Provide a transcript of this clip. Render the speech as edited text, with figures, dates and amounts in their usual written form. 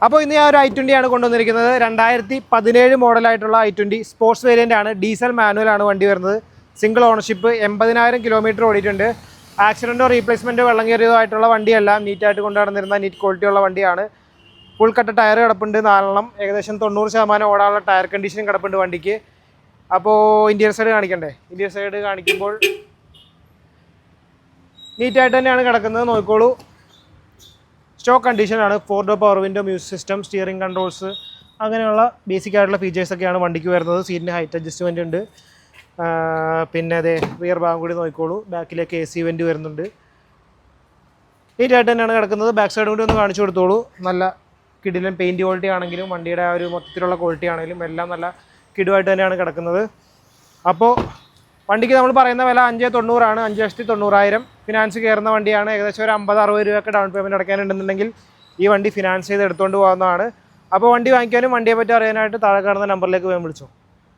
അപ്പോൾ ഇന്ന് ഞാൻ ഒരു i20 ആണ് കൊണ്ടുവന്നിരിക്കുന്നത്. 2017 മോഡലായിട്ടുള്ള i20 സ്പോർട്സ് വേരിയൻ്റ് ആണ്. ഡീസൽ മാനുവലാണ് വണ്ടി വരുന്നത്. സിംഗിൾ ഓണർഷിപ്പ്, 80,000 കിലോമീറ്റർ ഓടിയിട്ടുണ്ട്. ആക്സിഡൻറ്റോ റീപ്ലേസ്മെൻറ്റോ വെള്ളം കയറിയതോ ആയിട്ടുള്ള വണ്ടിയല്ല. നീറ്റായിട്ട് കൊണ്ടു നടന്നിരുന്ന നീറ്റ് ക്വാളിറ്റി ഉള്ള വണ്ടിയാണ്. ഫുൾ കട്ട ടയർ കിടപ്പുണ്ട് 4 ഏകദേശം 90% ഓടാനുള്ള ടയർ കണ്ടീഷനും കിടപ്പുണ്ട് വണ്ടിക്ക്. അപ്പോൾ ഇന്ത്യൻ സൈഡ് കാണിക്കണ്ടേ? ഇന്ത്യൻ സൈഡ് കാണിക്കുമ്പോൾ നീറ്റായിട്ട് തന്നെയാണ് കിടക്കുന്നത്, നോക്കിക്കോളൂ. സ്റ്റോക്ക് കണ്ടീഷനാണ്. 4 door power window, music system, steering controls, അങ്ങനെയുള്ള ബേസിക് ആയിട്ടുള്ള ഫീച്ചേഴ്സൊക്കെയാണ് വണ്ടിക്ക് വരുന്നത്. സീറ്റിന് ഹൈറ്റ് അഡ്ജസ്റ്റ്മെൻ്റ് ഉണ്ട്. പിന്നെ അതെ റിയർ ഭാഗം കൂടി നോക്കിക്കോളൂ. ബാക്കിലേക്ക് AC വെൻറ്റ് വരുന്നുണ്ട്. നീറ്റായിട്ട് തന്നെയാണ് കിടക്കുന്നത്. ബാക്ക് സൈഡ് കൂടി ഒന്ന് കാണിച്ചു കൊടുത്തോളൂ. നല്ല കിടിലൻ പെയിൻറ്റ് ക്വാളിറ്റി ആണെങ്കിലും വണ്ടിയുടെ ആ ഒരു മൊത്തത്തിലുള്ള ക്വാളിറ്റി ആണെങ്കിലും എല്ലാം നല്ല കിടുവായിട്ട് തന്നെയാണ് കിടക്കുന്നത്. അപ്പോൾ വണ്ടിക്ക് നമ്മൾ പറയുന്ന വില 5,90,000 ആണ്. 5,90,000 ഫിനാൻസ് കയറുന്ന വണ്ടിയാണ്. ഏകദേശം ഒരു 50-60 രൂപയൊക്കെ ഡൗൺ പേയ്മെൻറ്റ് അടയ്ക്കാനുണ്ടെന്നുണ്ടെങ്കിൽ ഈ വണ്ടി ഫിനാൻസ് ചെയ്ത് എടുത്തുകൊണ്ട് പോകുന്നതാണ്. അപ്പോൾ വണ്ടി വാങ്ങിക്കാനും വണ്ടിയെ പറ്റി അറിയാനായിട്ട് താഴെ കാണുന്ന നമ്പറിലേക്ക് വേഗം വിളിച്ചോ.